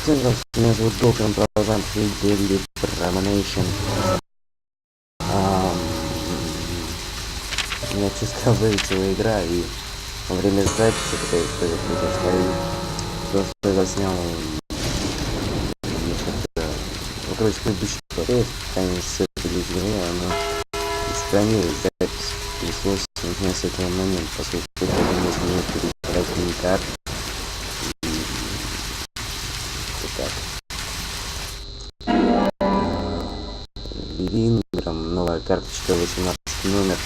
Всем здравствуйте, меня зовут Доктор, мы продолжаем ходить Premonition. Меня чувствовала веселая игра, и во время записи, которая произошла, и то, что я заснял несколько, ну, короче, предыдущих фотографий, они с этой игры, она сохранилась запись. Пришлось начинать с этого момента, поскольку только если не перебирать мини-карты. Так. Инграм, новая карточка, 18 номер.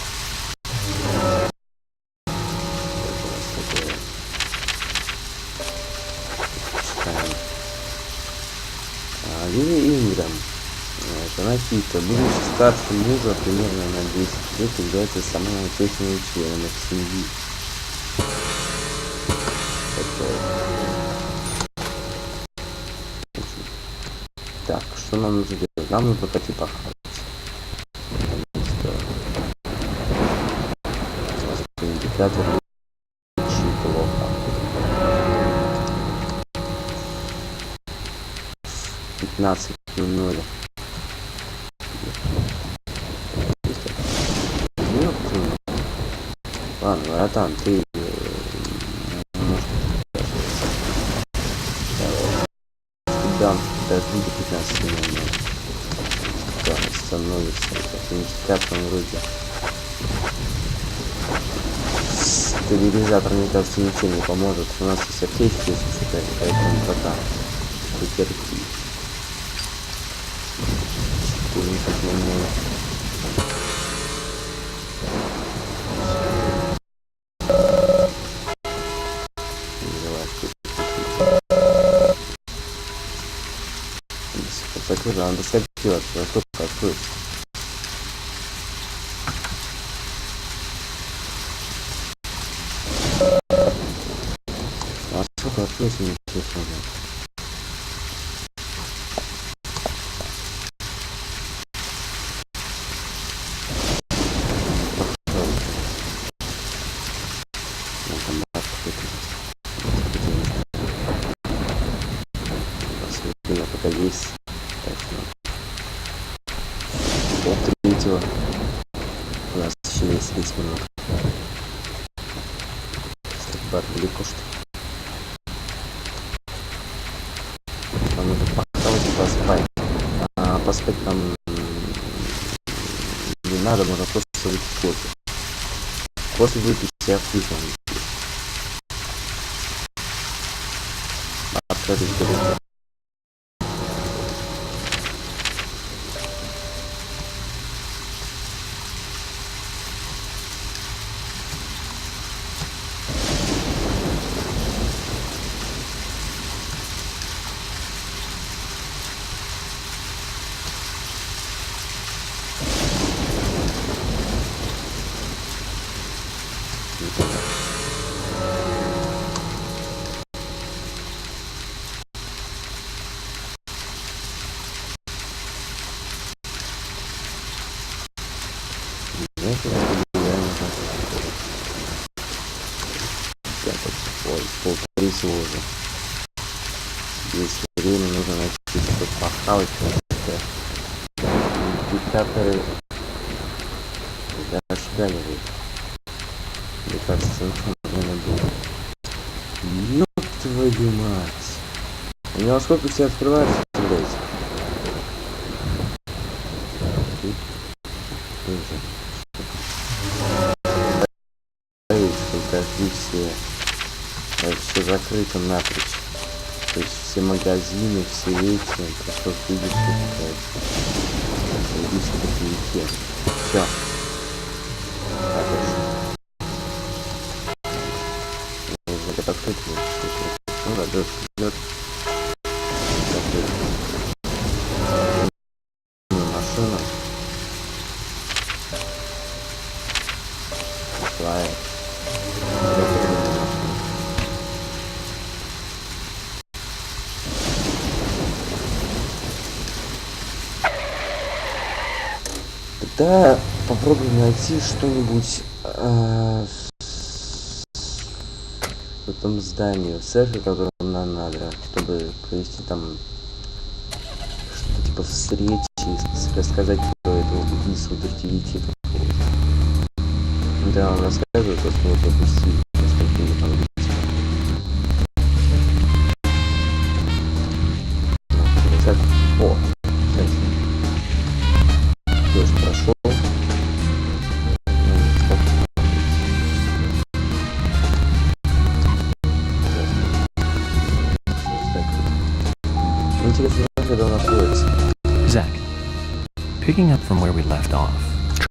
Читаем. Лили Инграм. Жена Пита, будучи старшим мужа примерно на 10 лет, является самым ответственным членом их семьи. Так, что нам нужно делать? Нам нужно пойти похавать. Индикатор очень плохо. 15:00. Ладно, братан, ты да, дожди до 15:00. Да, становится индикатор вроде. Стабилизатор, мне кажется, ничего не поможет. У нас есть аптечки, если что-то, поэтому пока потерпи. 14:00. Закрыто, надо скопировать, что откроется. А сколько откроется, не интересно. Пока есть. Третьего. У нас еще есть 10 минут. Так далеко что. Нам нужно похавать и поспать. Поспать нам не надо, можно просто выпить кофе. После выпить себя вкусно. Открытый перед. Полторы уже. Здесь время нужно найти что-то похавать, потому что индикаторы зашкаливают. Мне кажется, нужно было. Ёб твою мать! У него сколько все открывается, блядь? Дожди все закрыто напрочь. То есть все магазины, все эти, просто видишь, видишь, такие. Все. Это открыто. Ну да, лед. Машина. Слайд. Тогда попробуем найти что-нибудь том здании, в церкви, которому нам надо, чтобы провести там что-то типа встречи, рассказать про этого убийцу Дирти. Да, он рассказывает, то, что его пропустили, насколько его там видите. О, кстати. Дождь прошел. Zach, picking up from where we left off,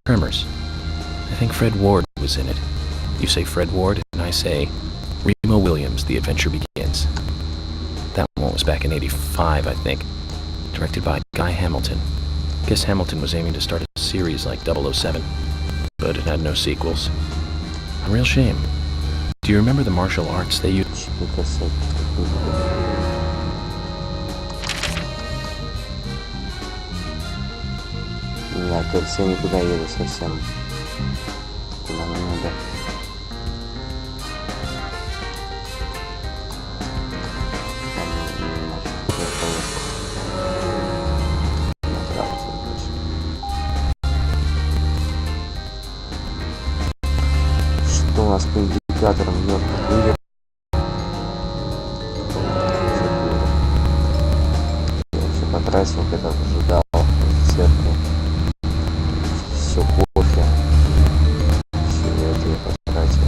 Tremors. I think Fred Ward was in it. You say Fred Ward, and I say Remo Williams, The Adventure Begins. That one was back in '85, I think. Directed by Guy Hamilton. Guess Hamilton was aiming to start a series like 007, but it had no sequels. A real shame. Do you remember the martial arts they used? Да, кажется, я никуда еду совсем. Куда нам надо? Что у нас по индикаторам мертвых людей? Я все потратил, когда ожидал в церкви. Все кофе. Все это я потратил.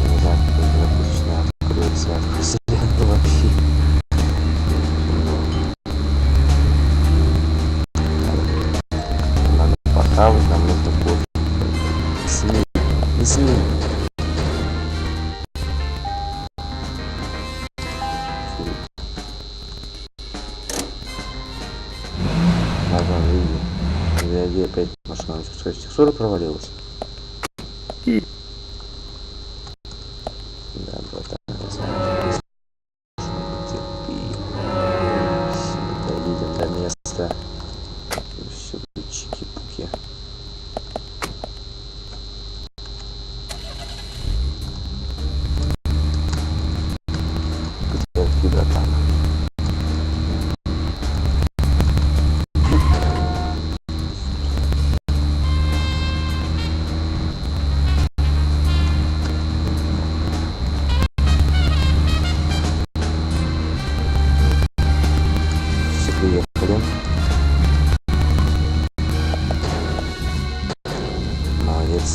Не знаю, как это обычно откроется вселенная вообще. Надо похавать, нам нужно кофе. Извини. Ага, видно. Зайди опять машина. Текстура провалилась. Да, братан, я знаю. Все, доедем до места. Все тут чики-пуки. Братан. Все приехали. Молодец.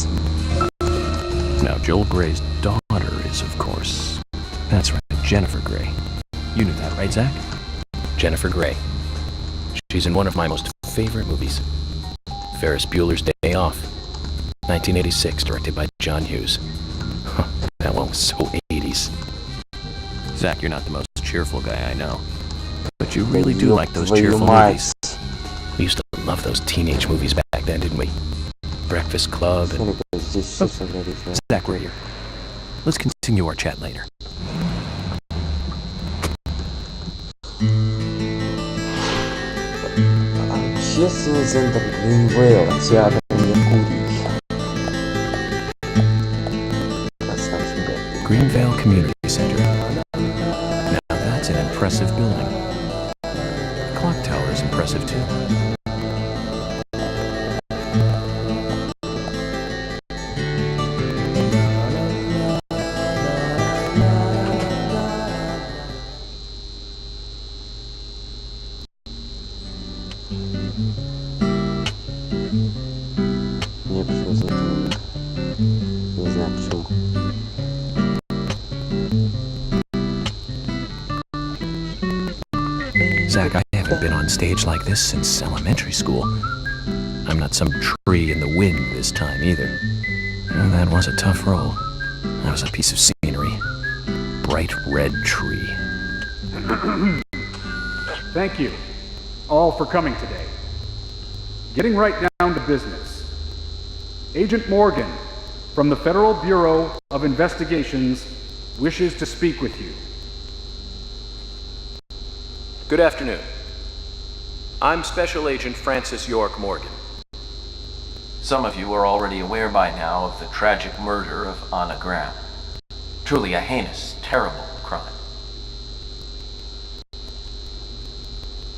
Now, Joel Gray's daughter is, of course, that's right, Jennifer Grey. You knew that, right, Zach? Jennifer Grey. She's in one of my most favorite movies, Ferris Bueller's Day Off, 1986, directed by John Hughes. Huh, that one was so 80s. Zach, you're not the most cheerful guy I know, but you really do like those cheerful movies. We used to love those teenage movies back then, didn't we? Breakfast Club and... Zach, we're here. Let's continue our chat later. Общественный центр Гринвейл, театр Меркурий. Greenvale Community Center. Now that's an impressive building. The clock tower is impressive too. Мне почему-то не знаю почему. Zach, I haven't been on stage like this since elementary school. I'm not some tree in the wind this time either. Oh, that was a tough role. That was a piece of scenery. Bright red tree. Thank you all for coming today. Getting right down to business. Agent Morgan from the Federal Bureau of Investigations wishes to speak with you. Good afternoon. I'm Special Agent Francis York Morgan. Some of you are already aware by now of the tragic murder of Anna Graham. Truly a heinous, terrible crime.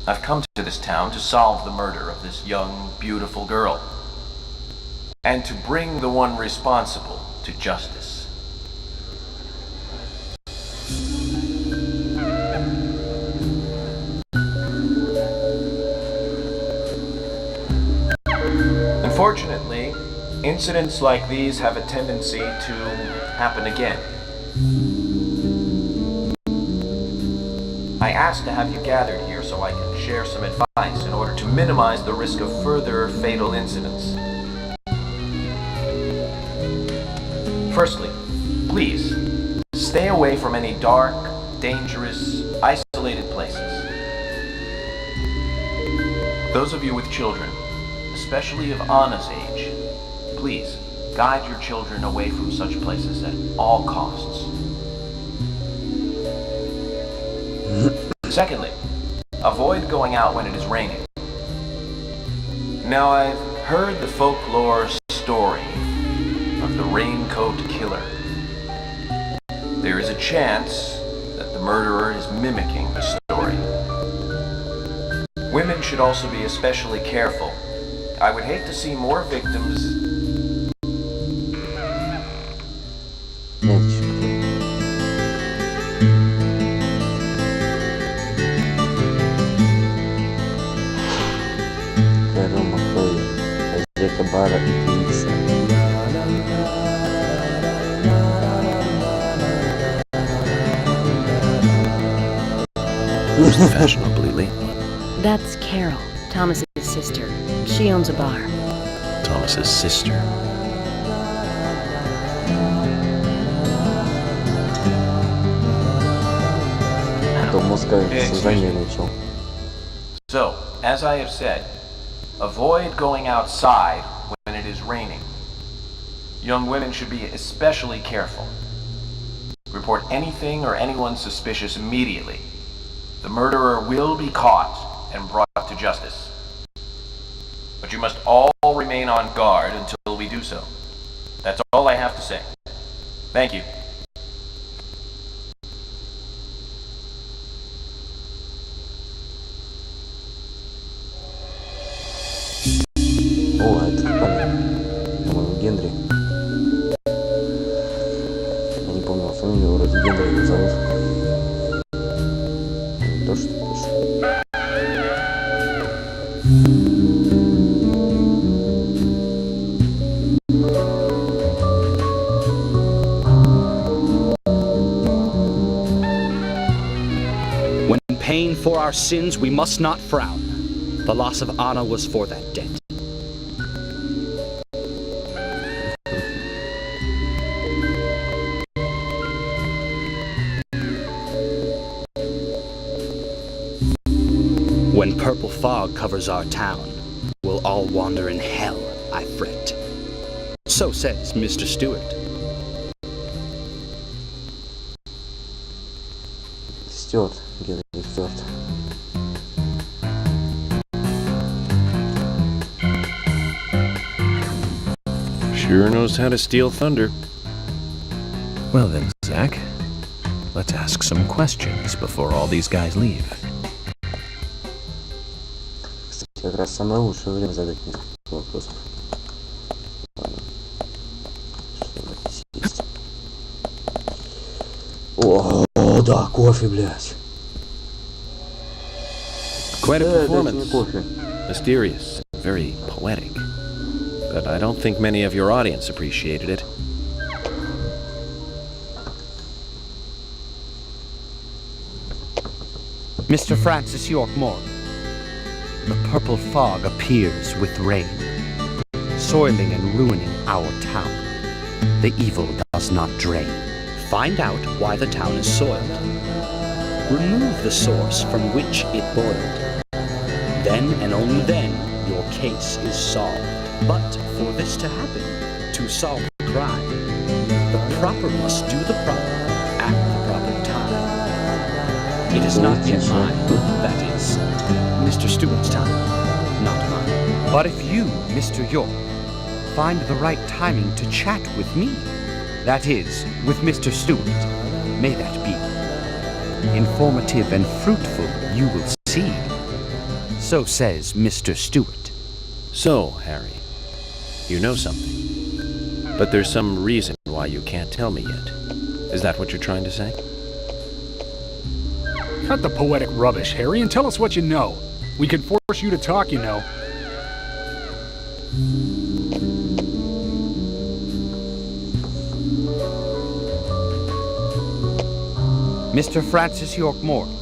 I've come to this town to solve the murder of this young, beautiful girl, and to bring the one responsible to justice. Unfortunately, incidents like these have a tendency to happen again. I asked to have you gathered here so I can share some advice in order to minimize the risk of further fatal incidents. Firstly, please, stay away from any dark, dangerous, isolated places. Those of you with children, especially of Anna's age, please guide your children away from such places at all costs. Secondly, avoid going out when it is raining. Now, I've heard the folklore story of the raincoat killer. There is a chance that the murderer is mimicking the story. Women should also be especially careful. I would hate to see more victims. Кэрол Маккой, хозяйка бара и певица. Who's the fashionably late one? That's Carol, Thomas's sister. She owns a bar. Thomas's sister. То мозга сознание начал. So, as I have said, avoid going outside when it is raining. Young women should be especially careful. Report anything or anyone suspicious immediately. The murderer will be caught and brought to justice. But you must all remain on guard until we do so. That's all I have to say. Thank you. О, это парень. По-моему, Генри. Я не помню фамилию, вроде Генри его зовут. То, что пишет. When paying for our sins, we must not frown. The loss of Anna was for that debt. When purple fog covers our town, we'll all wander in hell, I fret. So says Mr. Stewart. Стюарт, Генри Стюарт. Sure knows how to steal thunder. Well then, Zach, let's ask some questions before all these guys leave. Кстати, как раз самое лучшее время задать несколько вопросов. Ладно. Что здесь есть? О, да, кофе, блядь. Quite a Дайте мне performance. кофе. Mysterious, very poetic. But I don't think many of your audience appreciated it. Mr. Francis York Morgan, the purple fog appears with rain, soiling and ruining our town. The evil does not drain. Find out why the town is soiled. Remove the source from which it boiled. Then and only then your case is solved. But for this to happen, to solve the crime, the proper must do the proper at the proper time. It is not yet mine. That is Mr. Stewart's time, not mine. But if you, Mr. York, find the right timing to chat with me, that is, with Mr. Stewart, may that be informative and fruitful, you will see. So says Mr. Stewart. So, Harry, you know something. But there's some reason why you can't tell me yet. Is that what you're trying to say? Cut the poetic rubbish, Harry, and tell us what you know. We can force you to talk, you know. Mr. Francis York Morgan,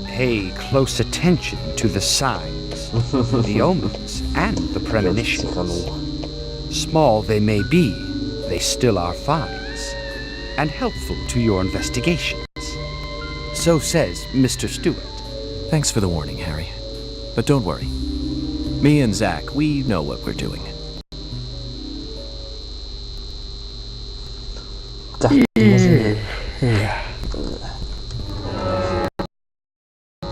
pay close attention to the signs, the omens, and the premonitions. Small they may be, they still are finds, and helpful to your investigations. So says Mr. Stewart. Thanks for the warning, Harry. But don't worry. Me and Zach, we know what we're doing. Так, можем... По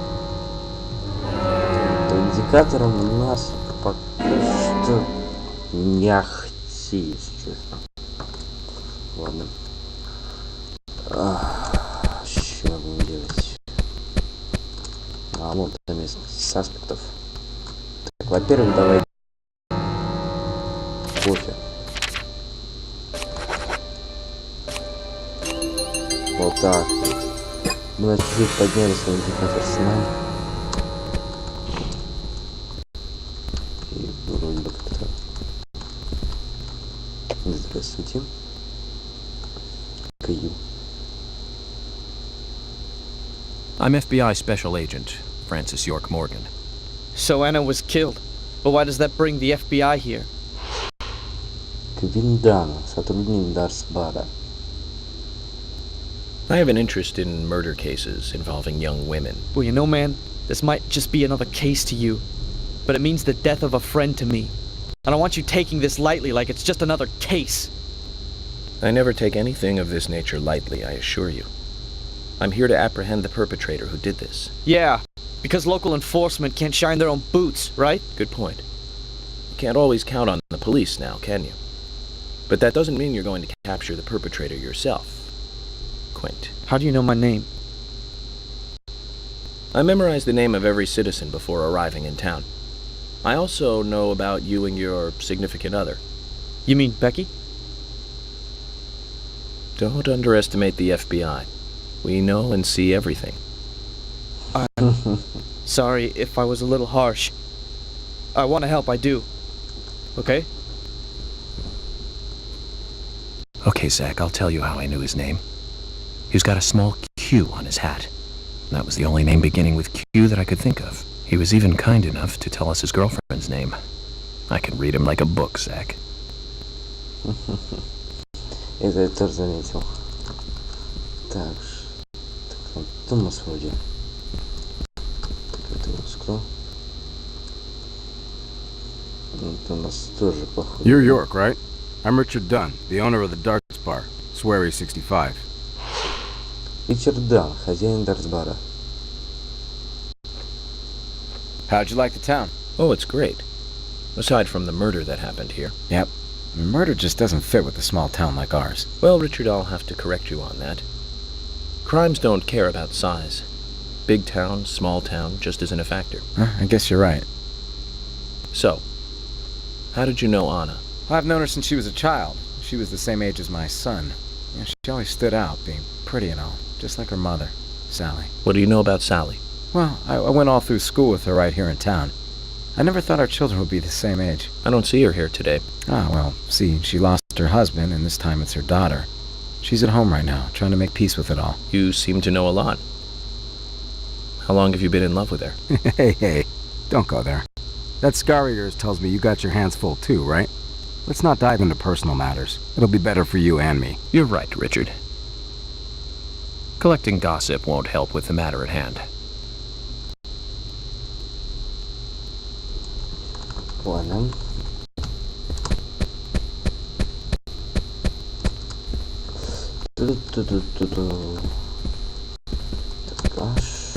индикаторам у нас пока что не ахти, если честно. Ладно. Что будем делать? Вот там есть аспектов. Так, во-первых, давай кофе. Вот так вот. Мы на чуть-чуть поднялись на индикатор сна. И вроде бы как-то... Здравствуйте. Каю. I'm FBI Special Agent Francis York Morgan. So Anna was killed. But why does that bring the FBI here? Квиндана, сотрудник Дарсбара. I have an interest in murder cases involving young women. Well, you know, man, this might just be another case to you. But it means the death of a friend to me. I don't want you taking this lightly like it's just another case. I never take anything of this nature lightly, I assure you. I'm here to apprehend the perpetrator who did this. Yeah, because local enforcement can't shine their own boots, right? Good point. You can't always count on the police now, can you? But that doesn't mean you're going to capture the perpetrator yourself. Quint. How do you know my name? I memorized the name of every citizen before arriving in town. I also know about you and your significant other. You mean Becky? Don't underestimate the FBI. We know and see everything. I'm sorry if I was a little harsh. I want to help, I do. Okay? Okay, Zach, I'll tell you how I knew his name. He's got a small Q on his hat. That was the only name beginning with Q that I could think of. He was even kind enough to tell us his girlfriend's name. I can read him like a book, Zach. Это я тоже заметил. Так, так Томас вроде. Это у нас кто? Томас тоже похож. You're York, right? I'm Richard Dunn, the owner of the Darts Bar, Swery 65. Ричард Дан, хозяин Дарсбара. How'd you like the town? Oh, it's great. Aside from the murder that happened here. Yep. Murder just doesn't fit with a small town like ours. Well, Richard, I'll have to correct you on that. Crimes don't care about size. Big town, small town, just isn't a factor. I guess you're right. So, how did you know Anna? I've known her since she was a child. She was the same age as my son. Yeah, she always stood out, being pretty and all, just like her mother, Sally. What do you know about Sally? Well, I went all through school with her right here in town. I never thought our children would be the same age. I don't see her here today. Ah, well, see, she lost her husband, and this time it's her daughter. She's at home right now, trying to make peace with it all. You seem to know a lot. How long have you been in love with her? Hey, don't go there. That scar of yours tells me you got your hands full too, right? Let's not dive into personal matters. It'll be better for you and me. You're right, Richard. Collecting gossip won't help with the matter at hand. Ладно. Ту-ду-ду-ду-ду. Так, аж.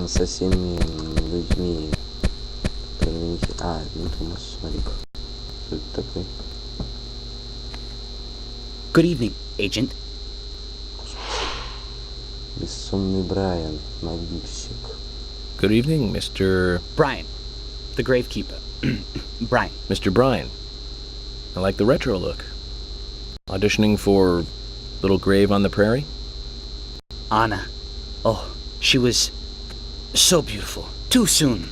со всеми людьми, которые... А, ну Томас, смотри-ка. Что это такое? Good evening, Agent. Бессонный Брайан, могильщик. Good evening, Mr. Brian, the gravekeeper. Brian. Mr. Bryan. I like the retro look. Auditioning for Little Grave on the Prairie? Anna. Oh, she was so beautiful. Too soon.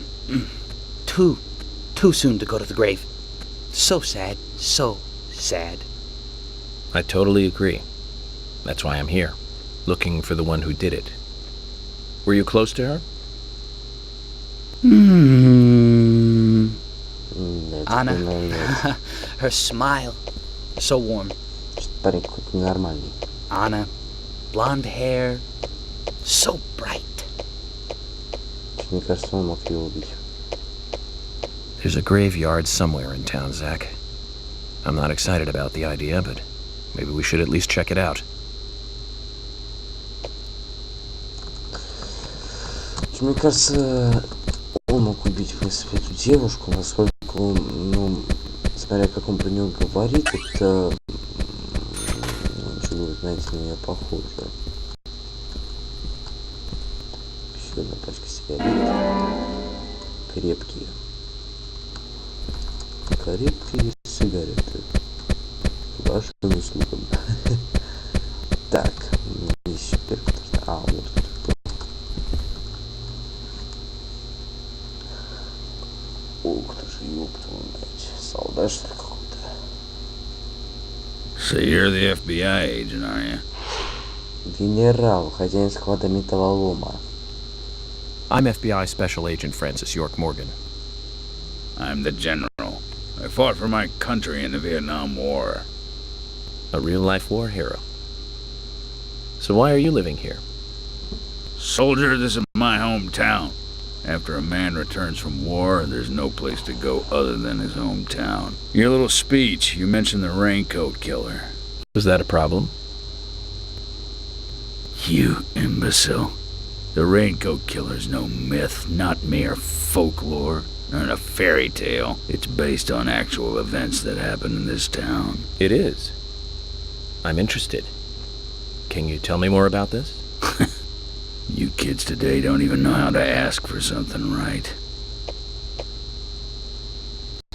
Too soon to go to the grave. So sad. So sad. I totally agree. That's why I'm here, looking for the one who did it. Were you close to her? Anna. Her smile. So warm. Парень какой-то нормальный. Anna. Blonde hair. So bright. Мне кажется, он мог ее убить. There's a graveyard somewhere in town, Zach. I'm not excited about the idea, but maybe we should at least check it out. Мне кажется, он мог убить, в принципе, эту девушку, насколько он, ну, смотря как он про нее говорит, это, ничего, знаете, на нее похоже. Еще одна пачка сигарет. Крепкие сигареты. Вашим услугам. Так, еще первый. А, вот тут. Ух ты ж, ёпта, блядь. Солдат, что ли, какой-то? So you're the FBI agent, are you? Генерал, хозяин склада металлолома. I'm FBI Special Agent Francis York Morgan. I'm the general. I fought for my country in the Vietnam War. A real-life war hero. So why are you living here? Soldier, this is my hometown. After a man returns from war, there's no place to go other than his hometown. Your little speech, you mentioned the raincoat killer. Was that a problem? You imbecile. The raincoat killer's no myth, not mere folklore, not a fairy tale. It's based on actual events that happened in this town. It is. I'm interested. Can you tell me more about this? You kids today don't even know how to ask for something right.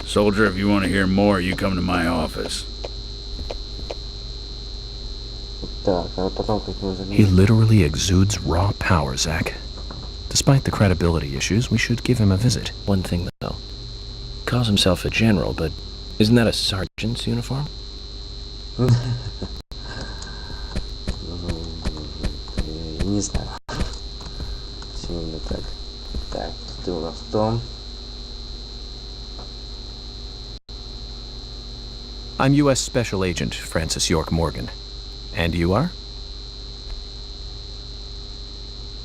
Soldier, if you want to hear more, you come to my office. Так, а потом как мы заметим. He literally exudes raw power, Zach. Despite the credibility issues, we should give him a visit. One thing, though. Calls himself a general, but isn't that a sergeant's uniform? Не знаю. Сегодня так. Так, ты у нас кто? I'm U.S. Special Agent Francis York Morgan. And you are?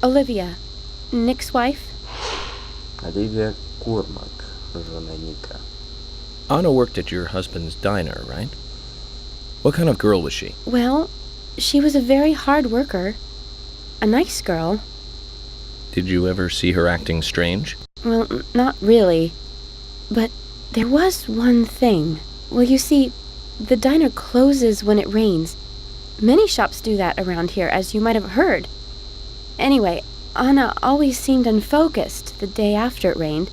Olivia, Nick's wife? Оливия Кормак, жена Ника. Anna worked at your husband's diner, right? What kind of girl was she? Well, she was a very hard worker. A nice girl. Did you ever see her acting strange? Well, not really. But there was one thing. Well, you see, the diner closes when it rains. Many shops do that around here, as you might have heard. Anyway, Anna always seemed unfocused the day after it rained.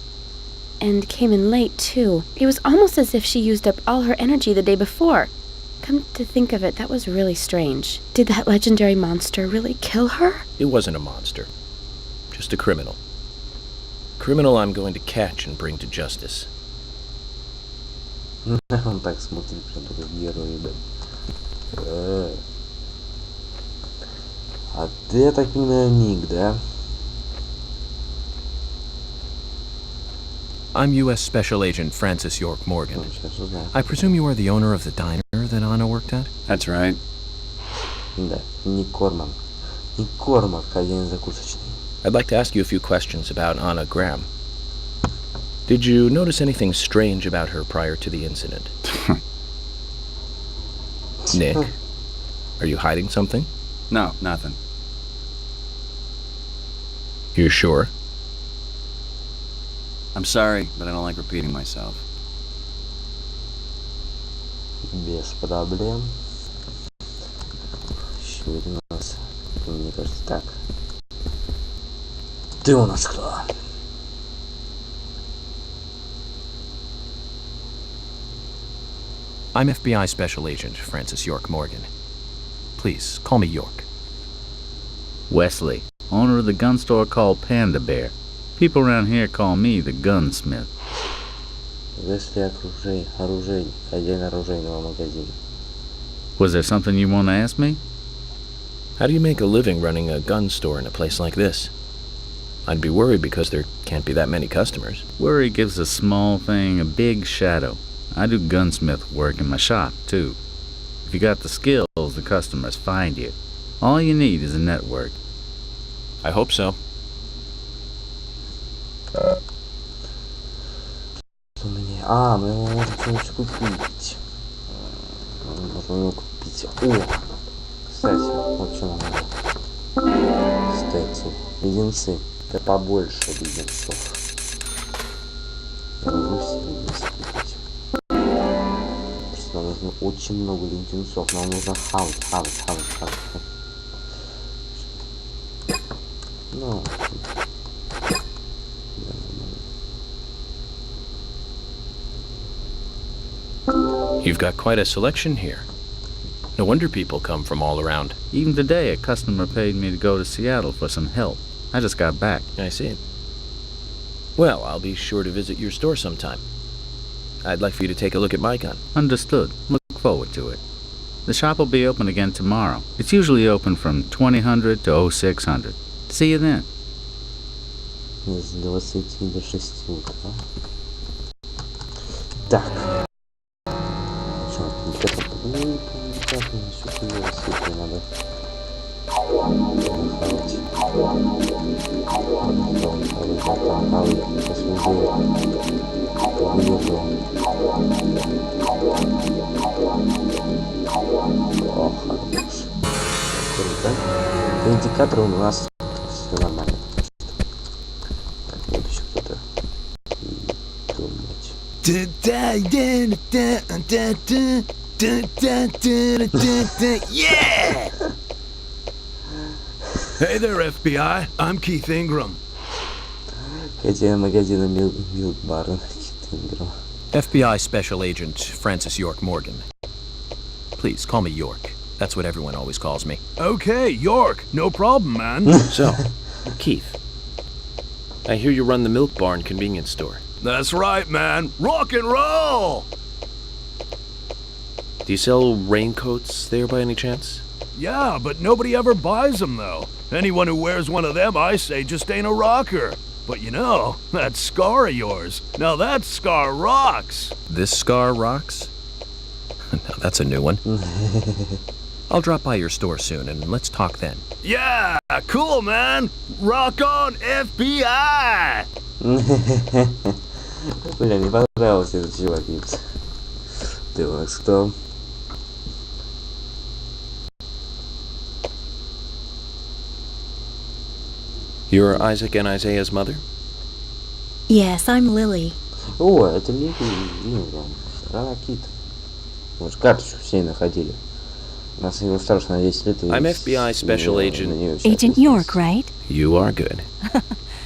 And came in late, too. It was almost as if she used up all her energy the day before. Come to think of it, that was really strange. Did that legendary monster really kill her? It wasn't a monster. Just a criminal. Criminal I'm going to catch and bring to justice. Он так смотрит, прям такой герой, да. А ты, я так понимаю, Ник, да? I'm U.S. Special Agent Francis York Morgan. Ну, сейчас узнаю. I presume you are the owner of the diner that Anna worked at? That's right. Да, Ник Кормак. Ник Кормак, хозяин закусочной. I'd like to ask you a few questions about Anna Graham. Did you notice anything strange about her prior to the incident? Nick, are you hiding something? No, nothing. You're sure? I'm sorry, but I don't like repeating myself. Без проблем. Еще один у нас. Мне кажется, так. Ты у нас кто? I'm FBI Special Agent Francis York Morgan. Please, call me York. Wesley, owner of the gun store called Panda Bear. People around here call me the gunsmith. Вышли оружейник, хозяин оружейного магазина. Was there something you want to ask me? How do you make a living running a gun store in a place like this? I'd be worried because there can't be that many customers. Worry gives a small thing a big shadow. I do gunsmith work in my shop, too. If you got the skills, the customers find you. All you need is a network. I hope so. Мы его можем что-нибудь купить. Мы можем его купить. О! Кстати, вот что нам надо. Кстати, леденцы. Да побольше леденцов. Я могу все леденцы купить. Просто нам нужно очень много леденцов. Нам нужно хавать. Ну, You've got quite a selection here. No wonder people come from all around. Even today, a customer paid me to go to Seattle for some help. I just got back. I see. Well, I'll be sure to visit your store sometime. I'd like for you to take a look at my gun. Understood. Look forward to it. The shop will be open again tomorrow. It's usually open from 2000 to 0600. See you then. С 20 до 6 утра. Так. Надо. По индикатору у нас все нормально. Так, вот еще кто-то думать. Yeah! Hey there, FBI. I'm Keith Ingram. Хозяин магазина Milk Bar, Keith Ingram. FBI Special Agent Francis York Morgan. Please, call me York. That's what everyone always calls me. Okay, York. No problem, man. So, Keith, I hear you run the Milk Barn convenience store. That's right, man. Rock and roll! Do you sell raincoats there by any chance? Yeah, but nobody ever buys them, though. Anyone who wears one of them, I say, just ain't a rocker. But you know, that scar of yours, now that scar rocks. This scar rocks? Now that's a new one. I'll drop by your store soon and let's talk then. Yeah, cool, man. Rock on, FBI! Бля, мне понравился этот чувак. Ты у нас кто? You're Isaac and Isaiah's mother? Yes, I'm Lily. О, это Лили, рано Кит. Может, карточку все находили. Нас его старше на 10 лет. I'm FBI Special Agent. Agent York, right? You are good.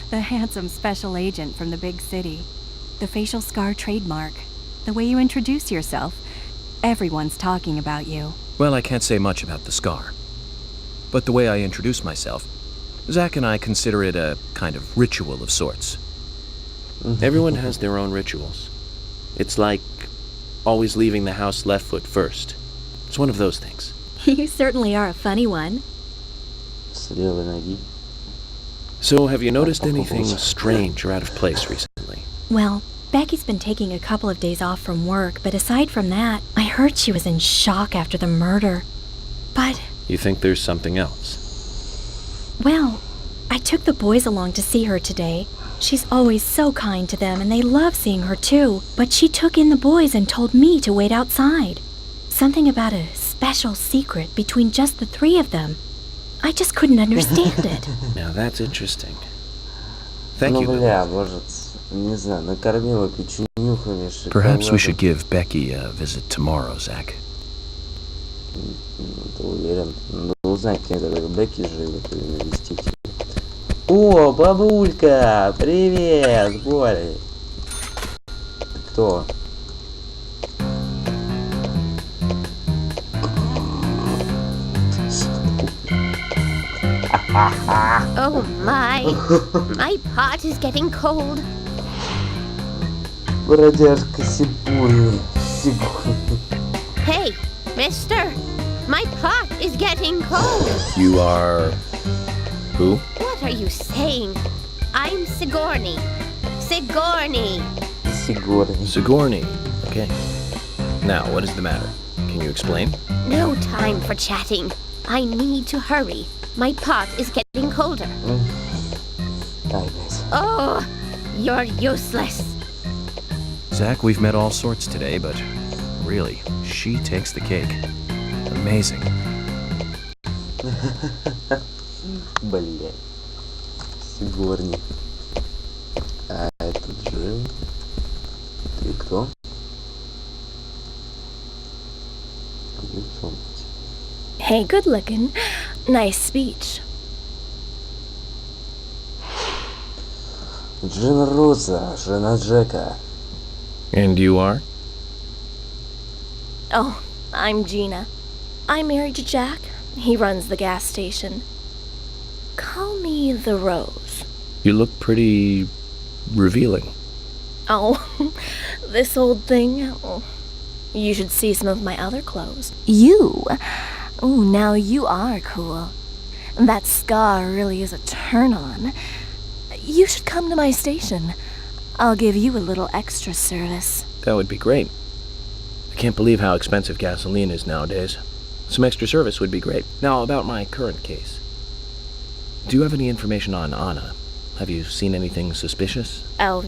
The handsome special agent from the big city. The facial scar trademark. The way you introduce yourself. Everyone's talking about you. Well, I can't say much about the scar. But the way I introduce myself, Zach and I consider it a kind of ritual of sorts. Everyone has their own rituals. It's like always leaving the house left foot first. It's one of those things. You certainly are a funny one. С левой ноги. So, have you noticed anything strange or out of place recently? Well, Becky's been taking a couple of days off from work, but aside from that, I heard she was in shock after the murder. But... You think there's something else? Well, I took the boys along to see her today. She's always so kind to them, and they love seeing her too. But she took in the boys and told me to wait outside. Something about a special secret between just the three of them. I just couldn't understand it. Now that's interesting. Thank Ну, you. бля, может, Не знаю, накормила печенюхами, шоколадом. Perhaps we should give Becky a visit tomorrow, Zach. Ты уверен? Надо узнать, где эта Бекки живет, и навестить ее. О, бабулька! Привет, Боря! Ты кто? Oh my! My pot is getting cold. Бродяжка Сибуни. Hey, mister! My pot is getting cold! You are... who? What are you saying? I'm Sigourney. Sigourney! Sigourney. Sigourney. Okay. Now, what is the matter? Can you explain? No time for chatting. I need to hurry. My pot is getting colder. Oh, you're useless. Zach, we've met all sorts today, but really, she takes the cake. Amazing. Блять. Сигурни. А этот же... Ты кто? Hey, good looking. Nice speech. Джина Роза, жена Джека. And you are? Oh, I'm Gina. I'm married to Jack. He runs the gas station. Call me the Rose. You look pretty... revealing. Oh, this old thing. Oh, you should see some of my other clothes. You? Oh, now you are cool. That scar really is a turn-on. You should come to my station. I'll give you a little extra service. That would be great. I can't believe how expensive gasoline is nowadays. Some extra service would be great. Now, about my current case. Do you have any information on Anna? Have you seen anything suspicious? Oh,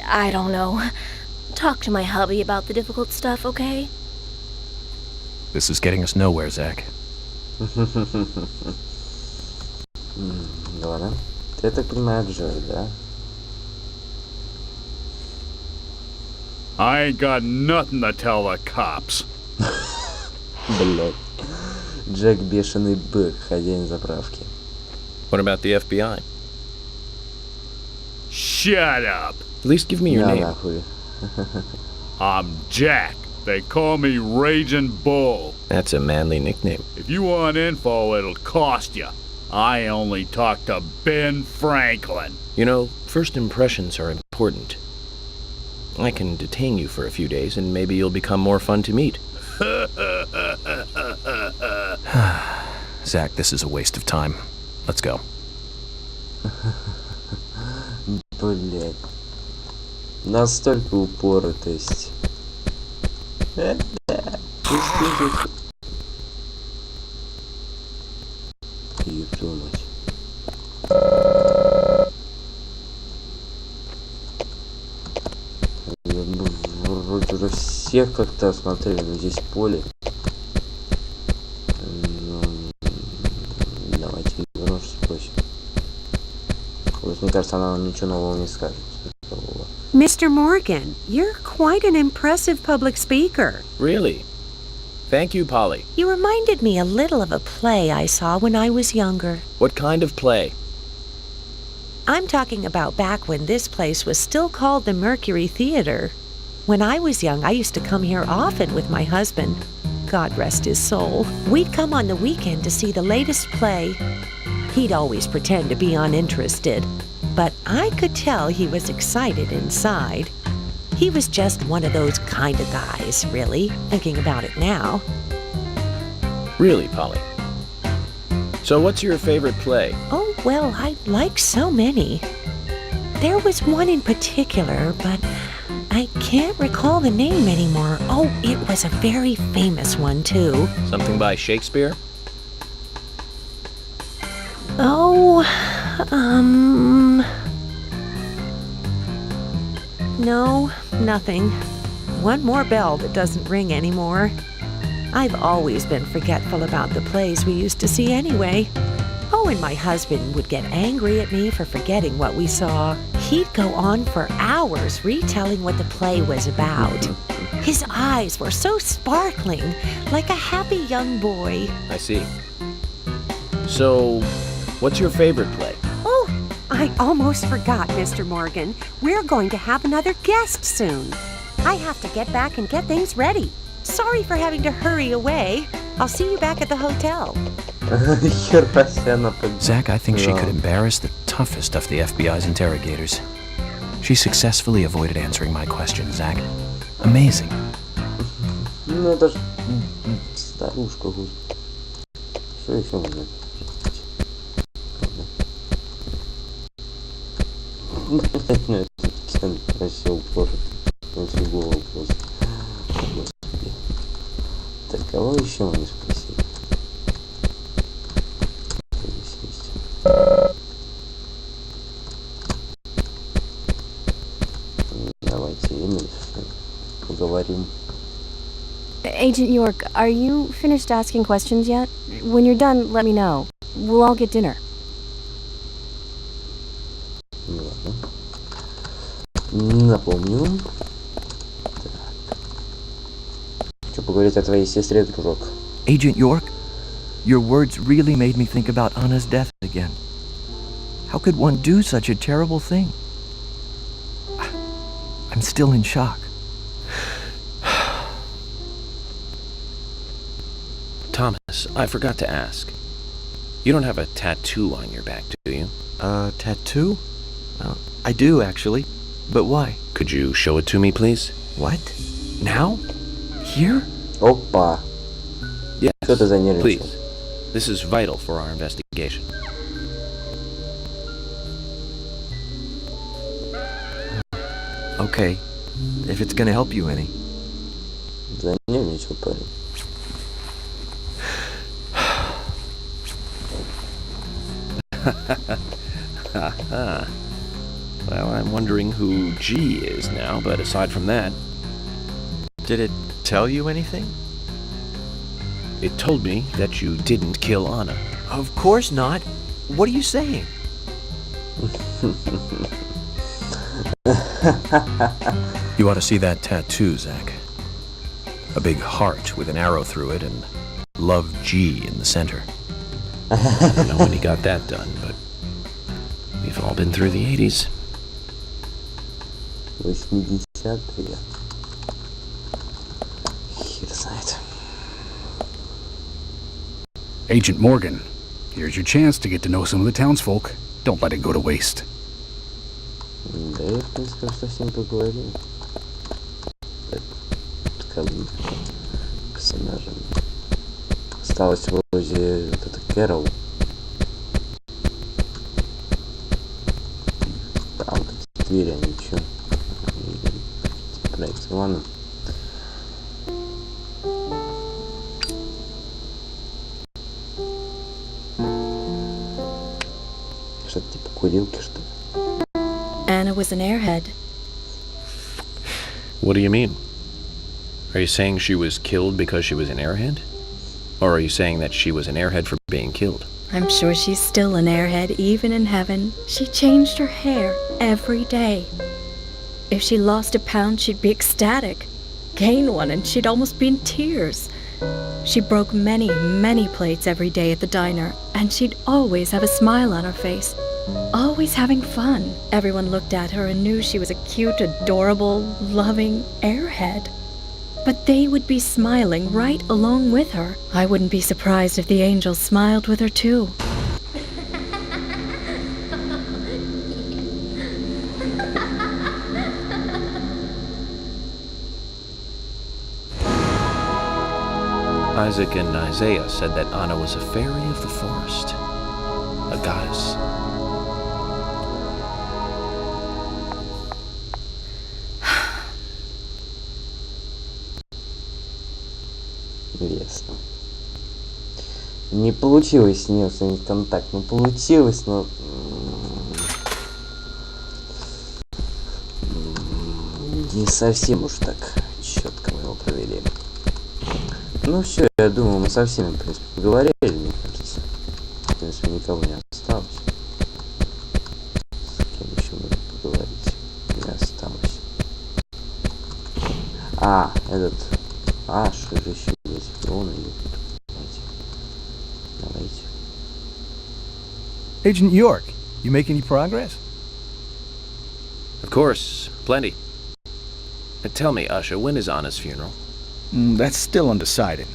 I don't know. Talk to my hubby about the difficult stuff, okay? This is getting us nowhere, Zach. Ладно. Ты, я так понимаю, Джой, да? I ain't got nothing to tell the cops. Блять. Джек бешеный бык, хозяин заправки. What about the FBI? Shut up. At least give me your name. Нахуй. I'm Jack. They call me Raging Bull. That's a manly nickname. If you want info, it'll cost you. I only talk to Ben Franklin. You know, first impressions are important. I can detain you for a few days, and maybe you'll become more fun to meet. Zach, this is a waste of time. Let's go. Блять. Настолько упоротость. Ёпту мать. Вроде уже всех как-то осмотрели, но здесь поле. Давайте Игорь спросим. Вот, мне кажется, она нам ничего нового не скажет. Mr. Morgan, you're quite an impressive public speaker. Really? Thank you, Polly. You reminded me a little of a play I saw when I was younger. What kind of play? I'm talking about back when this place was still called the Mercury Theater. When I was young, I used to come here often with my husband. God rest his soul. We'd come on the weekend to see the latest play. He'd always pretend to be uninterested, but I could tell he was excited inside. He was just one of those kind of guys, really, thinking about it now. Really, Polly? So what's your favorite play? Oh, well, I like so many. There was one in particular, but I can't recall the name anymore. Oh, it was a very famous one, too. Something by Shakespeare? Oh, no, nothing. One more bell that doesn't ring anymore. I've always been forgetful about the plays we used to see anyway. Oh, when my husband would get angry at me for forgetting what we saw, he'd go on for hours retelling what the play was about. His eyes were so sparkling, like a happy young boy. I see. So, what's your favorite play? Oh, I almost forgot, Mr. Morgan. We're going to have another guest soon. I have to get back and get things ready. Sorry for having to hurry away. I'll see you back at the hotel. Zach, I think she could embarrass the toughest of the FBI's interrogators. She successfully avoided answering my question, Zach. Amazing. Ну это ж старушка, господи. Что еще можно? Ну, все упорот. На всю голову просто. Господи. Так, кого еще мне спросить? Здесь есть. Давайте Эмили поговорим. Agent York, are you finished asking questions yet? When you're done, let me know. We'll all get dinner. Ладно. Напомню. Так. Хочу поговорить о твоей сестре, дружок. Agent York, your words really made me think about Anna's death again. How could one do such a terrible thing? I'm still in shock. Thomas, I forgot to ask. You don't have a tattoo on your back, do you? Tattoo? I do, actually. But why? Could you show it to me, please? What? Now? Here? Опа. Yes, Что ты занервничал? please. This is vital for our investigation. Okay. If it's gonna help you any. Занервничал парень. Well, I'm wondering who G is now, but aside from that... Did it tell you anything? It told me that you didn't kill Anna. Of course not. What are you saying? You ought to see that tattoo, Zach. A big heart with an arrow through it and Love G in the center. I don't know when he got that done, but we've all been through the 80s. 80-е. Хер знает. Agent Morgan, here's your chance to get to know some of the townsfolk. Don't let it go to waste. Да, я, в принципе, со всеми поговорил. Так, как бы, персонажем. Осталось вроде вот это Кэрол. Да, вот эти двери, они чё? Проект, ладно. Что-то типа курилки, что ли? Anna was an airhead. What do you mean? Are you saying she was killed because she was an airhead? Or are you saying that she was an airhead for being killed? I'm sure she's still an airhead even in heaven. She changed her hair every day. If she lost a pound, she'd be ecstatic. Gain one, and she'd almost be in tears. She broke many, many plates every day at the diner, and she'd always have a smile on her face. Always having fun. Everyone looked at her and knew she was a cute, adorable, loving airhead. But they would be smiling right along with her. I wouldn't be surprised if the angels smiled with her too. Isaac and Isaiah said that Anna was a fairy of the forest, a goddess. Интересно. Не получилось с ней установить контакт. Ну, получилось, но... Не совсем уж так четко мы его провели. Ну все, я думаю, мы со всеми, в принципе, поговорили, мне кажется. В принципе, никого не осталось. С кем еще можно поговорить? Не осталось. А, этот... А, что же еще есть? Он и... Давайте. Agent York, you make any progress? Of course, plenty. But tell me, Usha, when is Anna's funeral? That's still undecided.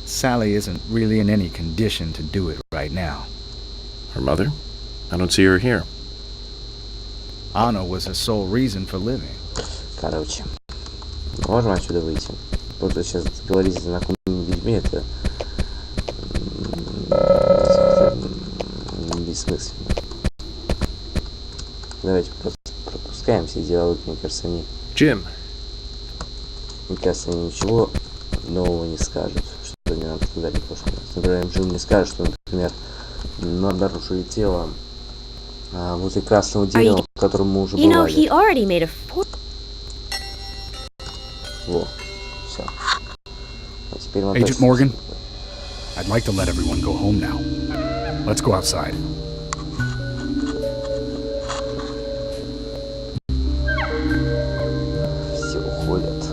Sally isn't really in any condition to do it right now. Her mother? I don't see her here. Anna was her sole reason for living. Короче, можем отсюда выйти. Просто сейчас говорить с знакомыми людьми, это бессмысленно. Давайте просто пропускаем все диалоги, мне кажется, они... Jim. Мне кажется, они ничего нового не скажут, что не нам сказали в прошлый раз. Например, Джим не скажет, что, например, обнаружили тело возле красного дерева, в котором мы уже бывали. Во, все. А теперь мы Agent Morgan, I'd like to let everyone go home now. Let's go outside. Все уходят.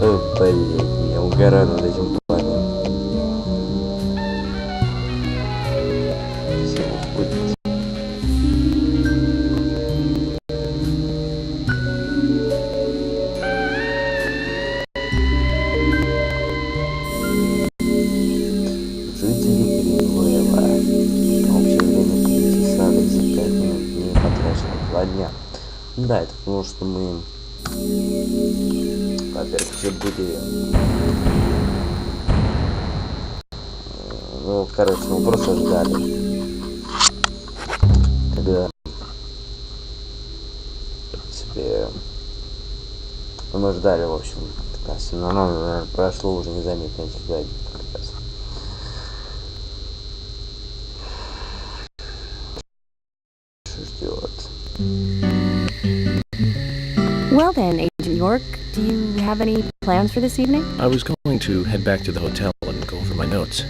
О, блин, я угораю над этим парнем. Все уходят. Жители Гринвейла. Общее время прийти сада за 5 минут не потрачено 2 дня. Да, это потому что мы, во-первых, все были... Ну, короче, мы просто ждали. Когда... Тебе... Мы ждали, в общем, как раз. Но оно, наверное, прошло уже незаметно этих 2 дня, как раз. Что ждет? Well then, Agent York, do you have any plans for this evening? I was going to head back to the hotel and go over my notes.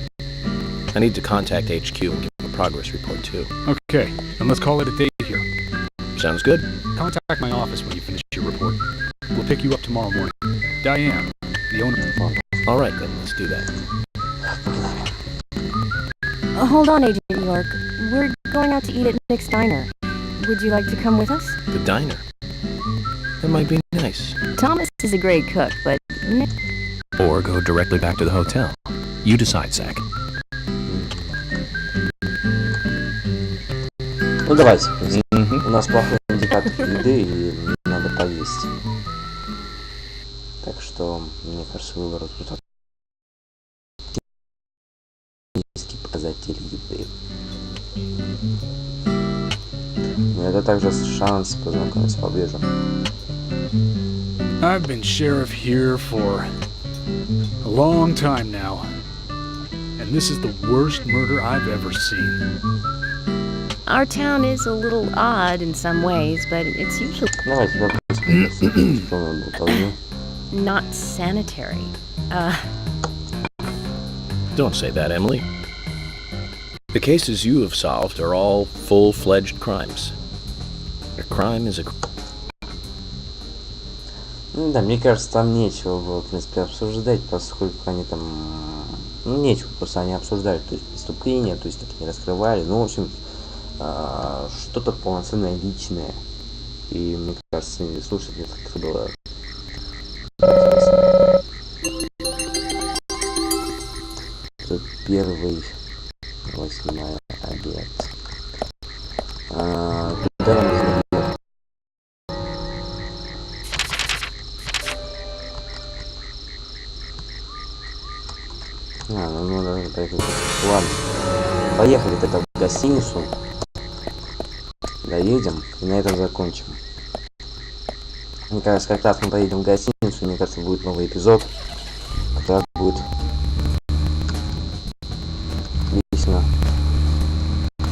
I need to contact HQ and give a progress report too. Okay, then let's call it a day here. Sounds good. Contact my office when you finish your report. We'll pick you up tomorrow morning. Diane, the owner. All right then, let's do that. Hold on, Agent York. We're going out to eat at Nick's Diner. Would you like to come with us? The diner. That might be nice. Thomas is a great cook, but Nick... Or go directly back to the hotel. You decide, Zach. Ну давайте. У нас плохой индикатор еды и надо поесть. Так что, мне кажется, выбор тут низкий показатель еды. Но это также шанс познакомиться поближе. I've been sheriff here for a long time now, and this is the worst murder I've ever seen. Our town is a little odd in some ways, but it's usually not sanitary. Don't say that, Emily. The cases you have solved are all full-fledged crimes. A crime is a... Ну да, мне кажется, там нечего было, в принципе, обсуждать, поскольку они там... Ну, нечего, просто они обсуждали, то есть преступления, то есть так не раскрывали. Ну, в общем, что-то полноценное, личное. И мне кажется, слушать это как-то было интересно. Это первый 8 мая обед. Куда нам нужно ехать? Ну мы должны поехать. Ладно. Поехали тогда в гостиницу. Доедем и на этом закончим. Мне кажется, как раз мы поедем в гостиницу, мне кажется, будет новый эпизод. Как раз будет лично,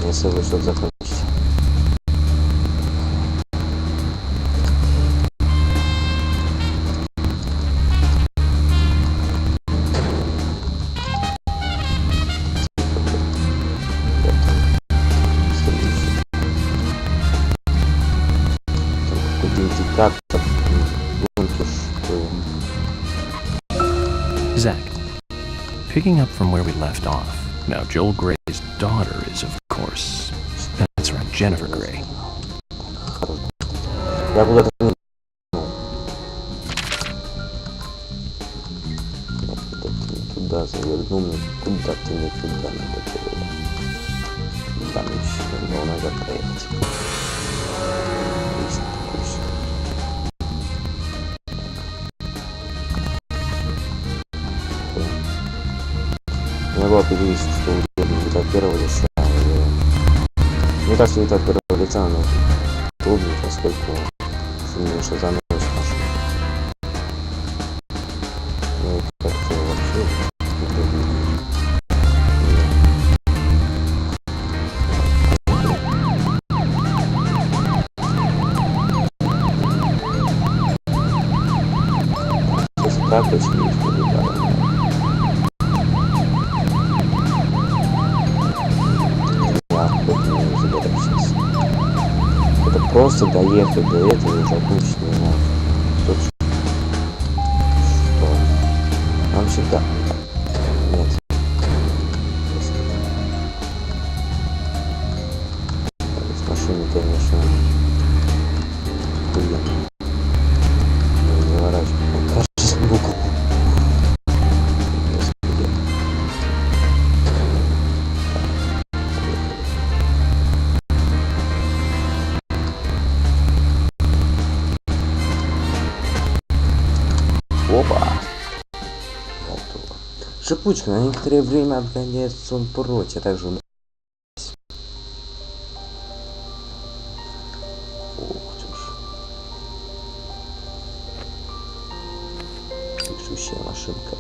если вы что-то закончите. Так, что что? Zach, picking up from where we left off. Now, Joel Gray's daughter is, of course, that's right, Jennifer Gray. Я куда-то не... Туда завернул, куда-то не туда надо было. Там еще надо проехать. Отлично, отлично. Не было перевести, что вид от первого лица. Мне кажется, вид от первого лица, но трудно, поскольку сильнейший занос машины. Ну и как-то вообще сейчас так очень есть ребята. Это просто доехать до этого и закончить не может. Тут что? Нам всегда. Нет. С машиной, конечно, охуенно. Заворачивать. Кажется, в угол. Опа! Готово. Шипучка на некоторое время отгоняет сон прочь, а также... Ух ты ж. Пишущая машинка.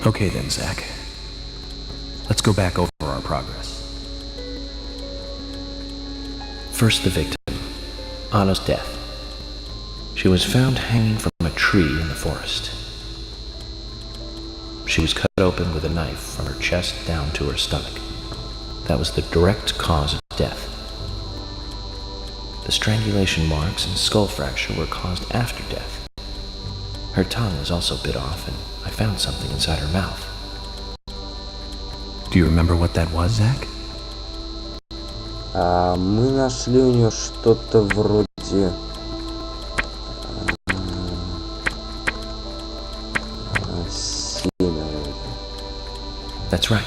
Okay then, Zach. Let's go back over our progress. First, the victim, Anna's death. She was found hanging from a tree in the forest. She was cut open with a knife from her chest down to her stomach. That was the direct cause of death. The strangulation marks and skull fracture were caused after death. Her tongue was also bit off, and I found something inside her mouth. Do you remember what that was, Zach? Мы нашли у нее что-то вроде... семя. That's right.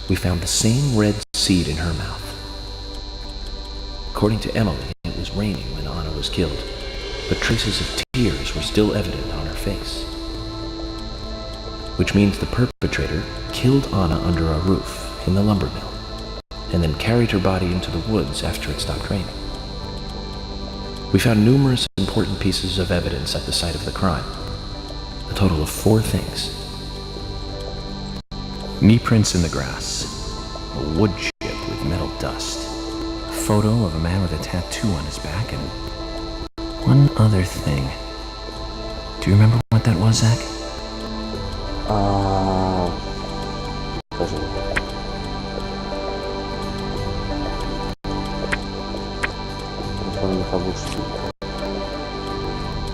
We found the same red seed in her mouth. According to Emily, it was raining when Anna was killed, but traces of tears were still evident on her face. Which means the perpetrator killed Anna under a roof in the lumber mill, and then carried her body into the woods after it stopped raining. We found numerous important pieces of evidence at the site of the crime, a total of 4 things. Knee prints in the grass, a wood chip with metal dust, a photo of a man with a tattoo on his back, and one other thing. Do you remember what that was, Zach?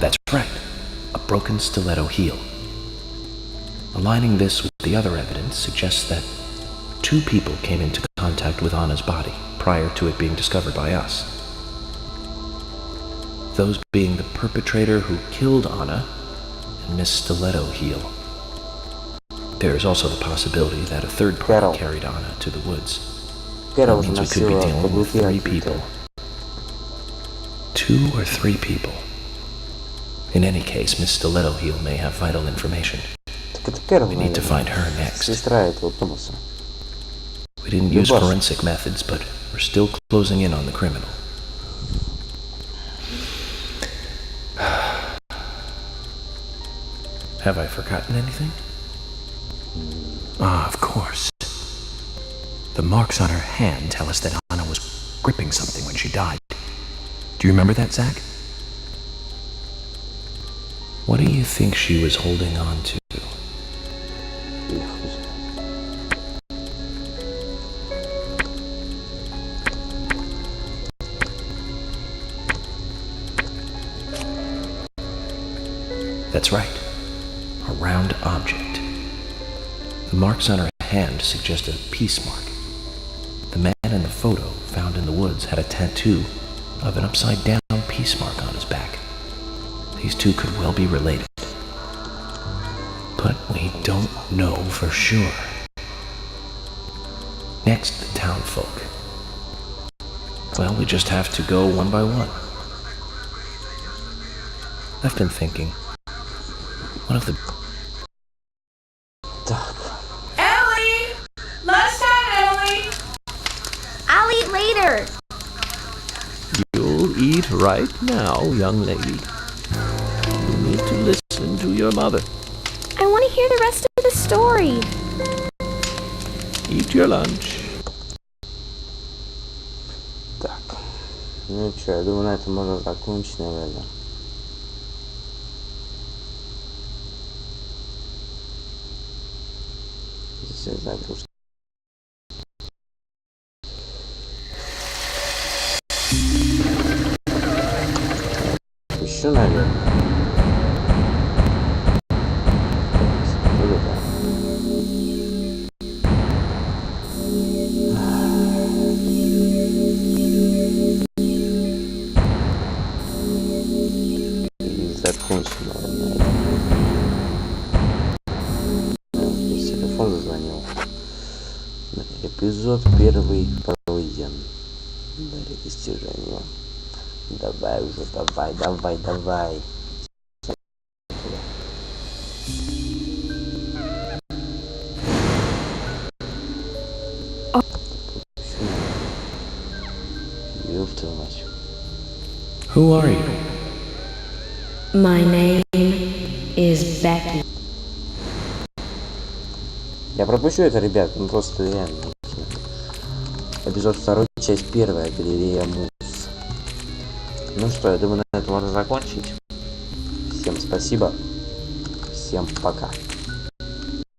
That's right, a broken stiletto heel. Aligning this with the other evidence suggests that 2 people came into contact with Anna's body prior to it being discovered by us. Those being the perpetrator who killed Anna and Miss Stiletto Heel. There is also the possibility that a third party carried Anna to the woods. That means we could be dealing with 3 people. 2 or 3 people. In any case, Miss Stiletto Heel may have vital information. We need to find her next. We didn't use forensic methods, but we're still closing in on the criminal. Have I forgotten anything? Ah, of course. The marks on her hand tell us that Anna was gripping something when she died. Do you remember that, Zach? What do you think she was holding on to? That's right. A round object. The marks on her hand suggest a peace mark. The man in the photo found in the woods had a tattoo of an upside-down peace mark on his back. These two could well be related. But we don't know for sure. Next, the town folk. Well, we just have to go one by one. I've been thinking. One of the... Ellie! Lunchtime, Ellie! I'll eat later. You'll eat right now, young lady. You need to listen to your mother. I want to hear the rest of the story. Eat your lunch. Так. Ну что, я думаю, на этом можно закончить, наверное. Здесь загрузка. Еще, наверное. И закончим, наверное. Телефон зазвонил. Эпизод первый пройден. Дали достижению. Давай уже, давай. Ёб твою мать. Who are you? My name is Becky. Я пропущу это, ребят, ну просто реально. Эпизод 2, часть 1, галерея Муз. Ну что, я думаю, на этом можно закончить. Всем спасибо. Всем пока.